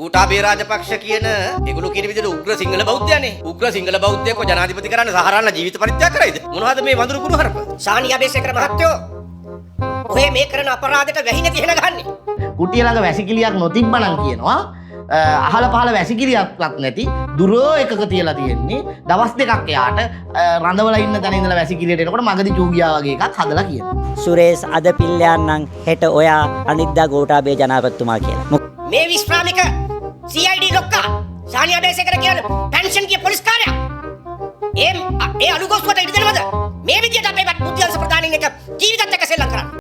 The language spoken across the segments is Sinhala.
ගෝඨාභය රාජපක්ෂ කියන ඒගොල්ලෝ කියන විදිහට උග්‍ර සිංහල බෞද්ධයනේ. උග්‍ර සිංහල බෞද්ධයෙක්ව ජනාධිපති කරන්න සහරන්න ජීවිත පරිත්‍යාග කරයිද? මොනවද මේ වඳුරු කුණුහරුප? ශානි අබේසේකර මහත්තයෝ ඔය මේ කරන අපරාධයට වැහි නැති වෙන ගහන්නේ. කුටිය ළඟ වැසිකිළියක් නොතිබ්බනම් කියනවා අහල පහල වැසිකිළියක්වත් නැති දුරෝ එකක තියලා තියෙන්නේ දවස් දෙකක් එයාට රඳවලා ඉන්න තැන ඉඳලා වැසිකිළියට එනකොට මගදී චූගියා වගේ එකක් හදලා කියනවා. සුරේෂ් අද පිල්ලයන්නම් හෙට ඔයා අනිද්දා ගෝඨාභය ජනාධිපතිතුමා කියලා. මේ විශ්‍රාමික CID ලොක්කා ශානි අබේසේකර කියන පෙන්ෂන් කිය පොලිස් කාර්යය ඒ අලුගොස්වට ඉඩ දෙනවද? මේ විදියට අපේ බුද්ධි අංශ ප්‍රධානීන් එක ජීවිතත් එක්ක සෙල්ලම් කරන්නේ.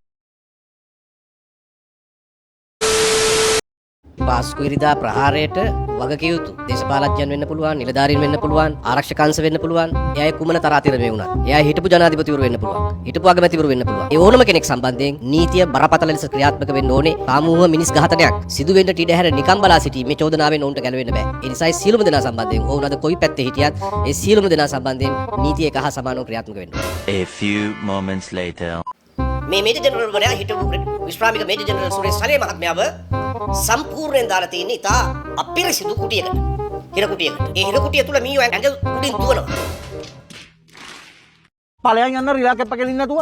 පාස්කු ඉරිදා ප්‍රහාරයට වගකිය යුතු දේශපාලඥයන් වෙන්න පුළුවන්, නිලධාරීන් වෙන්න පුළුවන්, ආරක්ෂක අංශ වෙන්න පුළුවන්. එයා කුමන තරාතිරමේ වුණත්. එයා හිටපු ජනාධිපතිවරු වෙන්න පුළුවන්. හිටපු අගමැතිවරු වෙන්න පුළුවන්. ඒ ඕනම කෙනෙක් සම්බන්ධයෙන් නීතිය බරපතල ලෙස ක්‍රියාත්මක වෙන්න ඕනේ. සාමූහික මිනිස් ඝාතනයක් සිදු වෙන්න ඉඩ හැර නිකම් බලා සිටීමේ චෝදනාවෙන් ඔවුන්ට ගැලවෙන්න බෑ. ඒ නිසා සියලුම දෙනා සම්බන්ධයෙන් ඔවුන් අද කොයි පැත්තේ හිටියත් ඒ සියලුම දෙනා සම්බන්ධයෙන් නීතිය එක හා සමානව ක්‍රියාත්මක වෙන්න ඕනේ. A few moments later. මේ මේජර් ජෙනරල් වරයා හිටපු විශ්‍රාමික මේජර් ජෙනරල් සුරේෂ් සලේ මහත්මයාව සම්පූර්ණයෙන් දාලා තියෙන ඉතා අපිරිසිදු කුටියකට. හිර කුටියකට. ඒ හිර කුටිය තුල මීයෝ ඇඟ උඩින් දුවනවා. ඵලයන් යන්න රිලාක් එකක් පකලින් නැතුව.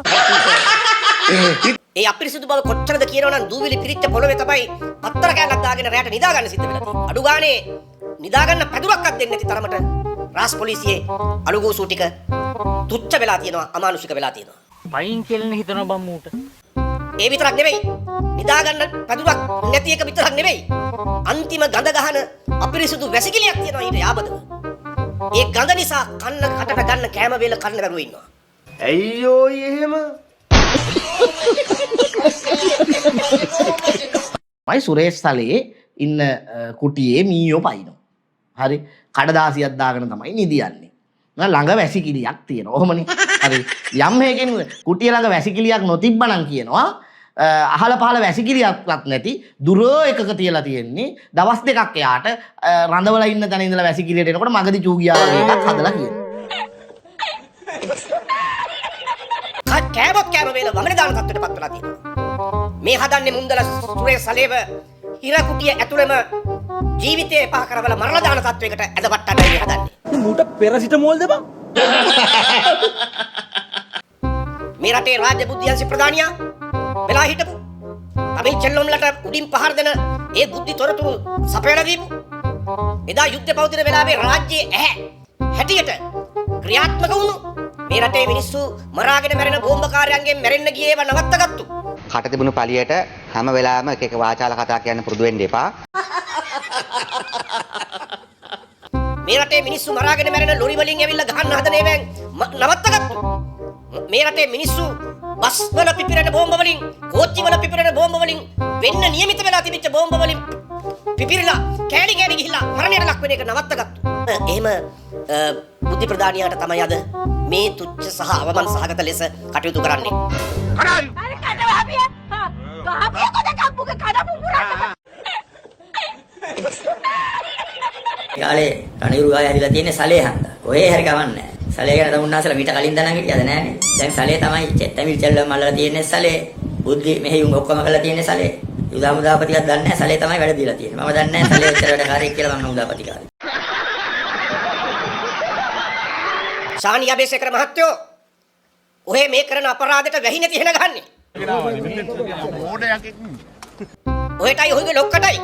ඒ අපිරිසිදු බව කොච්චරද කියනවනම් දූවිලි පිරිච්ච පොළවේ තමයි පත්තර කෑල්ලක් දාගෙන රැට නිදා ගන්න සිද්ධ වෙලා තියෙන්නේ. අඩු ගානේ නිදා ගන්න පැදුරක්වත් දෙන්නේ නැති තරමට රාස් පොලිසියේ අලුගෝසු ටික තුච්ච වෙලා තියෙනවා, අමානුෂික වෙලා තියෙනවා. පයින් කෙල්ලන හිතන බම්මූට. ඒ විතරක් නෙවෙයි. නිදා ගන්න පැදුරක් නැති එක විතරක් නෙවෙයි. අන්තිම ගඳ ගහන අපිරිසුදු වැසිකිළියක් තියෙනවා ඊට යාබදව. ඒ ගඳ නිසා කන්න කටට ගන්න කැම වේල කන්න බැරුව ඉන්නවා. ඇයියෝ එහෙම? මයි සුරේෂ් සලේ ඉන්න කුටියේ මීයෝ පයින්නවා. හරි කඩදාසියක් දාගෙන තමයි නිදියන්නේ. ළඟ වැසිකිළියක් තියෙනවා. ඔහොමනේ. හරි යම් හේකින් කුටිය ළඟ වැසිකිළියක් නොතිබ්බනම් කියනවා අහල පහල වැසිකිළියක්වත් නැති දුරෝ එකක තියලා තියෙන්නේ දවස් දෙකක් එයාට රඳවලා ඉන්න තැන ඉඳලා වැසිකිළියට එනකොට මගදී චූගියා වගේ එකක් හදලා කියනවා. කෑමක් කෑම වේල වමන දාන තත්ත්වයට පත් වෙලා තියෙනවා. මේ හදන්නේ මුන්දල සුරේෂ් සලේව හිර කුටිය ඇතුළෙම ජීවිතේ පහ කරවලා මරණ දාන තත්ත්වයකට ඇදපට්ටන්නයි මේ හදන්නේ. මූට පෙරසිටමෝල් දෙපන්. මේ රටේ රාජ්‍ය බුද්ධි අංශ ප්‍රධානියා වෙලා හිටපු අපි චෙල්ලොම්ලට උඩින් පහර දෙන ඒ බුද්ධි තොරතුරු සපයලා දීපු එදා යුද්ධ පවතින වෙලාවේ රාජ්‍යයේ ඇහැ හැටියට ක්‍රියාත්මක වුණු මේ රටේ මිනිස්සු මරාගෙන මැරෙන බෝම්බකාරයන්ගෙන් මැරෙන්න ගියේ ඒවා නවත්තගත්තු. කට තිබුණු පළියට හැම වෙලාවෙම එක එක වාචාල කතා කියන්න පුරුදු වෙන්න එපා. මේ රටේ මිනිස්සු මරාගෙන මැරෙන ලොරි වලින් ඇවිල්ලා ගහන්න හදන ඒවාන් නවත්තගත්තු. මේ රටේ මිනිස්සු බස් වල පිපිරෙන බෝම්බ වලින්, කෝච්චි වල පිපිරෙන බෝම්බ වලින්, වෙන්න නියමිත වෙලා තිබිච්ච බෝම්බ වලින් පිපිරිලා කෑලි කෑලි ගිහිල්ලා මරණයට ලක් වෙන එක නවත්තගත්තු. එහෙම බුද්ධි ප්‍රධානියාට තමයි අද මේ තුච්ච සහ අවමන් සහගත ලෙස කටයුතු කරන්නේ. යාලේ රණිරු ගාය හැදිලා තියෙන්නේ සලේ හන්දා. ඔය හැරි ගවන්නේ. සලේ ගැන තමුන්නාසලා මීට කලින් දනන් හිටියද නෑනේ. දැන් සලේ තමයි තැමිල් චෙල්ල මල්ලලා තියෙන්නේ සලේ. බුද්ධි මෙහෙයුම් ඔක්කොම කරලා තියෙන්නේ සලේ. යුදා මුදාපතියක් දන්නේ නැහැ සලේ තමයි වැඩ දීලා තියෙන්නේ. මම දන්නේ නැහැ සලේ ඔච්චර වැඩකාරයෙක් කියලා මම මුදාපති කාලේ. ශානි අබේසේකර මහත්තයෝ ඔය මේ කරන අපරාධයට වැහි නැති වෙන ගහන්නේ. ඔයටයි ඔයගේ ලොක්කටයි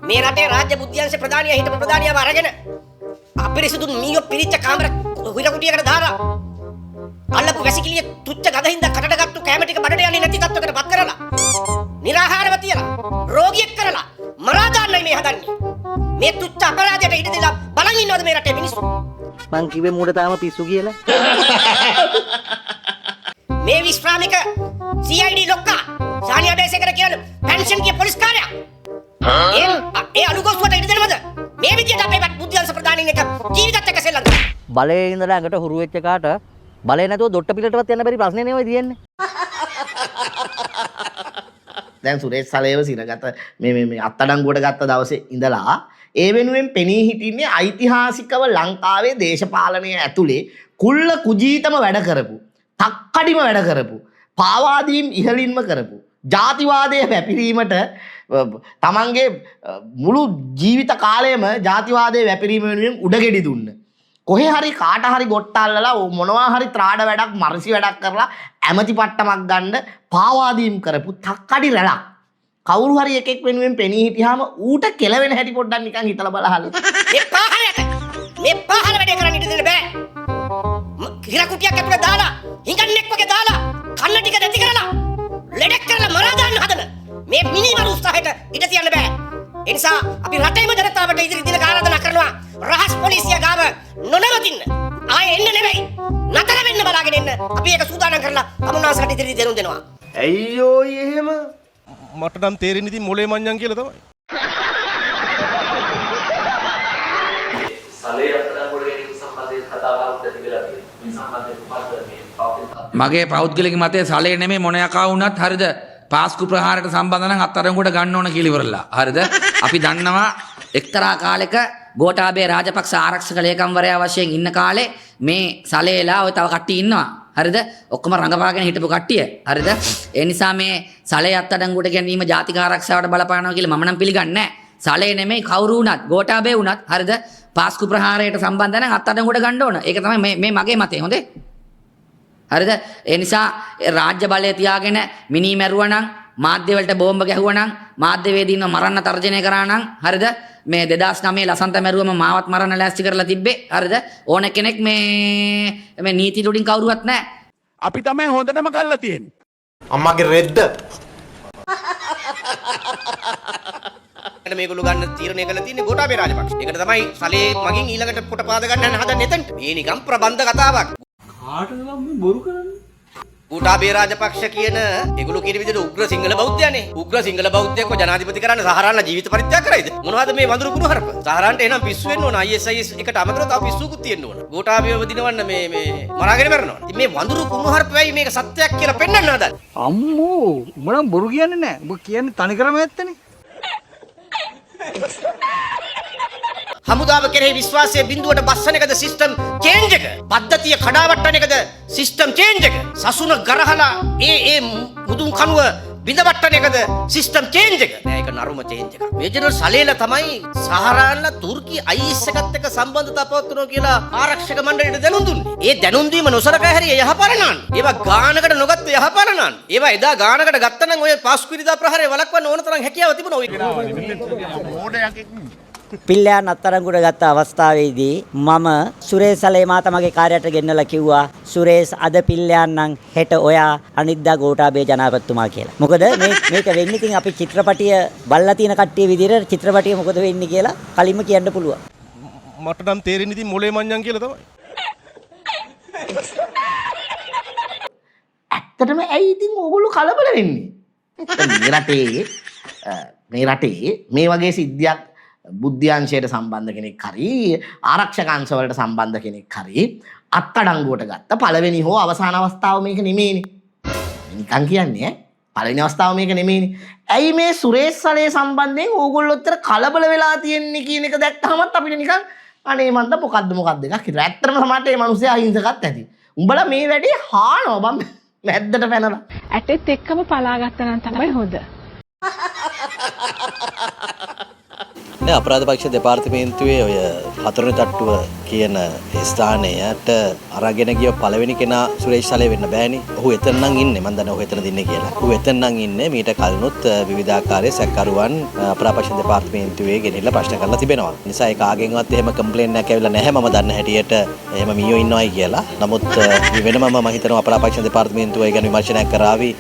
මේ රටේ රාජ්‍ය බුද්ධි අංශ ප්‍රධානියා හිටපු ප්‍රධානියාව අරගෙන අපිරිසුදු මීයෝ පිරිච්ච කාමර හිර කුටියකට දාලා අල්ලපු වැසිකිළිය තුච්ච ගදින්ද කටට ගත්තු කැම ටික බඩට යන්නේ නැති තත්වයකට පත් කරලා නිරාහාරව තියලා රෝගියෙක් කරලා මරා දාන්නයි මේ හදන්නේ. මේ තුච්ච අපරාධයට ඉඩ දීලා බලන් ඉන්නවද මේ රටේ මිනිස්සු? මං කිව්වේ මූට තාම පිස්සු කියලා. මේ විශ්‍රාමික CID ලොක්කා ශානි අබේසේකර කියන පෙන්ෂන් කිය පොලිස් කාර්යය ඒ අලුගොස්වට ඉඩ දෙනවද? මේ විදියට අපේ බුද්ධි අංශ ප්‍රධානීන් එක ජීවිතත් එක්ක සෙල්ලම් කරනවා. බලේ ඉඳලා ඇඟට හුරු වෙච්ච කාට බලේ නැතුව දොට්ට පිටටවත් යන්න බැරි ප්‍රශ්නේ නෙවෙයි තියෙන්නේ. දැන් සුරේෂ් සලේව සිරගත මේ අත්අඩංගුවට ගත්ත දවසේ ඉඳලා ඒ වෙනුවෙන් පෙනී හිටින්නේ ඓතිහාසිකව ලංකාවේ දේශපාලනය ඇතුලේ කුල්ල කුජීතම වැඩ කරපු, තක්කඩිම වැඩ කරපු, පාවාදීම් ඉහළින්ම කරපු, ජාතිවාදයේ පැපිරීමට තමන්ගේ මුළු ජීවිත කාලයම ජාතිවාදයේ වැපිරීම වෙනුවෙන් උඩගෙඩි දුන්න. කොහේ හරි කාට හරි ගොට්ටල්ලලා මොනවා හරි ත්‍රාඩ වැඩක් මරසි වැඩක් කරලා ඇමති පට්ටමක් ගන්න පාවාදීම් කරපු තක්කඩි රැලක්. කවුරු හරි එකෙක් වෙනුවෙන් පෙනී හිටියාම ඌට කෙලවෙන හැටි පොඩ්ඩක් නිකන් හිතලා බලහල්ල. මේ පාහල වැඩේ කරන්න ඉඩ දෙන්න බෑ. හිර කුටියක් ඇතුලේ දාලා හිඟන්නෙක් වගේ දාලා කන්න ටික නැති කරලා ලෙඩක් කරලා මරා දාන්න හදන මේ මිනිමරු උත්සාහයට ඉඩ තියන්න බෑ. ඒ නිසා අපි රටේම ජනතාවට ඉදිරි දිනක ආරාධනා කරනවා රහස් පොලිසිය ගාව නොනවතින්න. ආයේ එන්න නෙවෙයි. නතර වෙන්න බලාගෙන එන්න. අපි ඒක සූදානම් කරලා තමුන්නාසකට ඉදිරි දෙනුම් දෙනවා. ඇයියෝ එහෙම මට නම් තේරෙන්නේ ඉතින් මොලේ මඤ්ඤම් කියලා තමයි. සලේ අත්අඩංගුවට ගැනීම සම්බන්ධයෙන් කතා බහක් ඇති වෙලා තියෙනවා. මේ සම්බන්ධයෙන් මොකක්ද මේ මගේ පෞද්ගලික මතය සලේ නෙමෙයි මොන යකා වුණත් හරිද පාස්කු ප්‍රහාරයට සම්බන්ධ නම් අත්අඩංගුවට ගන්න ඕන කියලා ඉවරලා. හරිද? අපි දන්නවා එක්තරා කාලෙක ගෝඨාභය රාජපක්ෂ ආරක්ෂක ලේකම්වරයා වශයෙන් ඉන්න කාලේ මේ සලේලා ඔය තව කට්ටිය ඉන්නවා. හරිද? ඔක්කොම රඟපාගෙන හිටපු කට්ටිය. හරිද? ඒ නිසා මේ සලේ අත්අඩංගුවට ගැනීම ජාතික ආරක්ෂාවට බලපානවා කියලා මම නම් පිළිගන්නේ නැහැ. සලේ නෙමෙයි කවුරු වුණත් ගෝඨාභය වුණත් හරිද? පාස්කු ප්‍රහාරයට සම්බන්ධ නම් අත්අඩංගුවට ගන්න ඕන. ඒක තමයි මේ මගේ මතය. හොඳේ? හරිද? ඒ නිසා රාජ්‍ය බලය තියාගෙන මිනි මැරුවා නම් මාධ්‍ය වලට බෝම්බ ගැහුවා නම් මාධ්‍යවේදීන්ව මරන්න තර්ජනය කරා නම් හරිද? මේ 2009 ලසන්ත මැරුවම මාවත් මරන්න ලෑස්ති කරලා තිබ්බේ. හරිද? ඕන කෙනෙක් මේ නීති තුලින් කවුරුවත් නැහැ. අපි තමයි හොඳටම කරලා තියෙන්නේ. අම්මගේ රෙද්ද මේගොල්ලෝ ගන්න තීරණය කළා තියෙන්නේ ගෝඨාභය රාජපක්ෂ. ඒකට තමයි සලේ මගින් ඊළඟට පොට පාද ගන්න හදන්නේ එතනට. මේ නිකම් ප්‍රබන්ධ කතාවක්. කාටද මේ බොරු කරන්නේ? ගෝඨාභය රාජපක්ෂ කියන ඒගොල්ලෝ කියන විදිහට උග්‍ර සිංහල බෞද්ධයනේ. උග්‍ර සිංහල බෞද්ධයෙක්ව ජනාධිපති කරන්න සහරාන්ලා ජීවිත පරිත්‍යාග කරයිද? මොනවද මේ වඳුරු කුණුහරුප? සහරාන්ට එනම් පිස්සු වෙන්න ඕන. ISIS එකට අමතරව තව පිස්සුකුත් තියෙන්න ඕන. ගෝඨාභයව දිනවන්න මේ මරාගෙන මරනවා. ඉතින් මේ වඳුරු කුණුහරුප වෙයි මේක සත්‍යයක් කියලා පෙන්වන්න හදන්නේ. අම්මෝ උඹ නම් බොරු කියන්නේ නැහැ. උඹ කියන්නේ තනිකරම ඇත්තනේ. හමුදාව කෙරෙහි විශ්වාසය බිඳුවට බස්සන එකද සිස්ටම් චේන්ජ් එක? පද්ධතිය කඩාවට්ටන එකද සිස්ටම් චේන්ජ් එක? සසුන ගරහලා ඒ මුදුන් කනුව බිඳවට්ටන එකද සිස්ටම් චේන්ජ් එක? නෑ ඒක නරුම චේන්ජ් එකක්. මේජනරල් සලේලා තමයි සහරාන්ලා තුර්කි IS එකත් එක්ක සම්බන්ධතා පවත්වනවා කියලා ආරක්ෂක මණ්ඩලයට දැනුම් දුන්නේ. ඒ දැනුම් දීම නොසලකා හැරිය යහපරණාන්. ඒවා ගානකට නොගත්ත යහපරණාන්. ඒවා එදා ගානකට ගත්තනම් ඔය පාස්කුවිරිදා ප්‍රහාරය වළක්වන්න ඕන තරම් හැකියාව තිබුණා ඔය. පිල්ලයන් අත්අඩංගුවට ගත්ත අවස්ථාවේදී මම සුරේෂ් සලේ මාතමගේ කාර්යයට ගෙන්නලා කිව්වා සුරේෂ් අද පිල්ලයන් නම් හෙට ඔයා අනිද්දා ගෝඨාභය ජනාධිපතිතුමා කියලා. මොකද මේක වෙන්නේ ඉතින් අපි චිත්‍රපටිය බලලා තියෙන කට්ටිය විදිහට චිත්‍රපටිය මොකද වෙන්නේ කියලා කලින්ම කියන්න පුළුවන්. මට නම් තේරෙන්නේ ඉතින් මොලේ මඤ්ඤම් කියලා තමයි. ඇත්තටම ඇයි ඉතින් ඕගොල්ලෝ කලබල වෙන්නේ? මේ රටේ මේ වගේ සිද්ධියක් බුද්ධ්‍යංශයට සම්බන්ධ කෙනෙක් හරි ආරක්ෂක අංශවලට සම්බන්ධ කෙනෙක් හරි අත්අඩංගුවට ගත්ත පළවෙනි හෝ අවසාන අවස්ථාව මේක නෙමෙයිනේ. නිකන් කියන්නේ පළවෙනි අවස්ථාව මේක නෙමෙයිනේ. ඇයි මේ සුරේෂ් සලේ සම්බන්ධයෙන් ඕගොල්ලෝ උත්තර කලබල වෙලා තියෙන්නේ කියන එක දැක්කමත් අපිට නිකන් අනේ මන්ද මොකද්ද එකක් හිතලා. ඇත්තටම සමහරට මේ මිනිස්සයා අහිංසකත් ඇති. උඹලා මේ වැඩේ හානවා බම් මැද්දට පැනලා. ඇටෙත් එක්කම පලා ගත්තා නම් තමයි හොඳ. අපරාධ පක්ෂ දෙපාර්තමේන්තුවේ ඔය හතරවෙනි තට්ටුව කියන ස්ථානයට අරගෙන ගිය පළවෙනි කෙනා සුරේෂ් සලේ වෙන්න බෑනේ. ඔහු එතන නම් ඉන්නේ. මම දන්නවා ඔහු එතනද ඉන්නේ කියලා. ඔහු එතන නම් ඉන්නේ. මීට කලිනුත් විවිධාකාරයේ සැකකරුවන් අපරාධ පක්ෂ දෙපාර්තමේන්තුවේ ගෙනිහිල්ලා ප්‍රශ්න කරලා තිබෙනවා. නිසා ඒ කාගෙන්වත් එහෙම කම්ප්ලේන්ට් එකක් ඇවිල්ලා නැහැ මම දන්න හැටියට එහෙම මීයෝ ඉන්නවයි කියලා. නමුත් වෙනම මම හිතනවා අපරාධ පක්ෂ දෙපාර්තමේන්තුව ඒ ගැන විමර්ශනයක් කරાવી.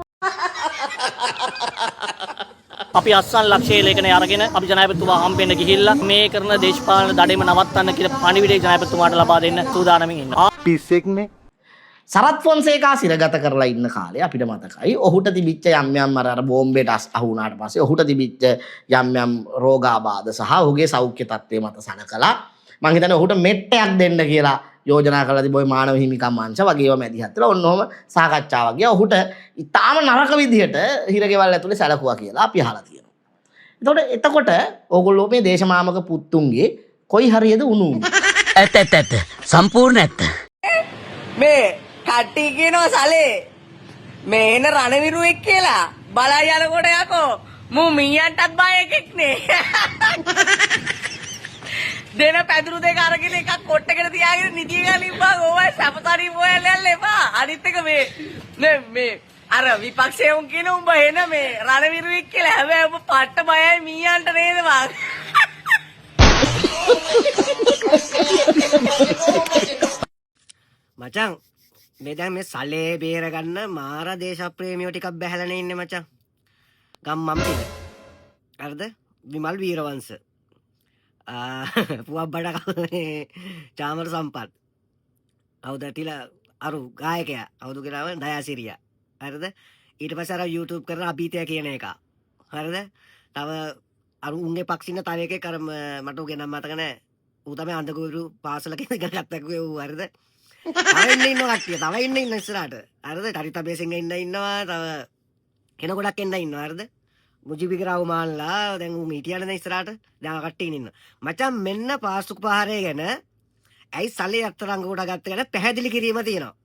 අපි අස්සන් ලක්ෂයේ ලේඛනය අරගෙන අපි ජනාධිපතිතුමා හම්බෙන්න ගිහිල්ලා මේ කරන දේශපාලන දඩේම නවත්තන්න කියලා පණිවිඩය ජනාධිපතිතුමාට ලබා දෙන්න සූදානමින් ඉන්නවා. පිස්සෙක්නේ. සරත් ෆොන්සේකා සිරගත කරලා ඉන්න කාලේ අපිට මතකයි ඔහුට තිබිච්ච යම් යම් අර බෝම්බේට අහු වුණාට පස්සේ ඔහුට තිබිච්ච යම් යම් රෝගාබාධ සහ ඔහුගේ සෞඛ්‍ය තත්ත්වය මත සලකලා මං හිතන්නේ ඔහුට මෙට්ටයක් දෙන්න කියලා යෝජනා කරලා තිබ්බොයි මානව හිමිකම් අංශ වගේව මැදිහත්ලා ඔන්න ඔහම සාකච්ඡාවක් ගියා. ඔහුට ඊටාම නරක විදිහට හිරගෙවල් ඇතුලේ සැලකුවා කියලා අපි අහලා තියෙනවා. එතකොට ඕගොල්ලෝ මේ දේශමාමක පුත්තුන්ගේ කොයි හරියද උණු? ඇත්ත සම්පූර්ණ ඇත්ත. මේ කට්ටිය කියනවා සලේ මේ එන රණවිරුවෙක් කියලා බලයි යනකොට යකෝ මූ මීයන්ටත් බය එකෙක් නේ. දෙන පැදුරු දෙක අරගෙන එකක් කොට්ටකට තියාගෙන නිදිය ගන්න ඉබ්බා ඕවයි සපතරි හොයන්න යන්න එපා. අනිත් එක මේ අර විපක්ෂයේ උන් කියන උඹ එන මේ රණවිරුවෙක් කියලා හැබැයි උඹ පට්ට බයයි මීයන්ට නේද වා. මචං මේ දැන් මේ සලේ බේරගන්න මාර දේශප්‍රේමියෝ ටිකක් බැහැලානේ ඉන්නේ මචං. ගම්මම් පිට. හරිද? විමල් වීරවංශ. පුවක් බඩ කවුනේ චාමර සම්පත්. අවුද ටිලා අරු ගායකයා. අවුදු කියලාම දයාසිරියා. හරිද? ඊට පස්සේ අර YouTube කරන අභීතය කියන එක. හරිද? තව අරු උන්ගේ පක්ෂින්න තව එකෙක් අර මට උගේ නම මතක නැහැ. ඌ තමයි අන්දගුරු පාසලක ඉගෙන ගත්තකෝ ඌ හරිද? තව ඉන්නවා කට්ටිය. තව ඉන්න ඉස්සරහට. හරිද? චරිත බේසිංග ඉන්නවා. තව කෙන ගොඩක් එන්න ඉන්නවා. හරිද? මුජිබිගරාව මාල්ලා දැන් ඌ මීටියන ඉස්සරහට දැන් කට්ටිය ඉන්නවා. මචං මෙන්න පාස්තුක පහරේ ගැන ඇයි සලේ අත්තරංග කොට ගත්ත ගැන පැහැදිලි කිරීම තියෙනවා.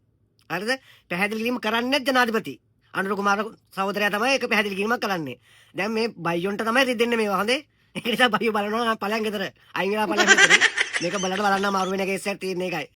හරිද? පැහැදිලි කිරීම කරන්නේ ජනාධිපති අනුර කුමාර සහෝදරයා තමයි ඒක පැහැදිලි කිරීමක් කරන්නේ. දැන් මේ බයියොන්ට තමයි රිදෙන්නේ මේවා හොඳේ. ඒක නිසා බයියෝ බලනවා ඵලයන් ගෙදර. අයින් වෙලා ඵලයන් ගෙදර. මේක බලන්න අමාරු වෙන කේස් එකක් තියෙන එකයි.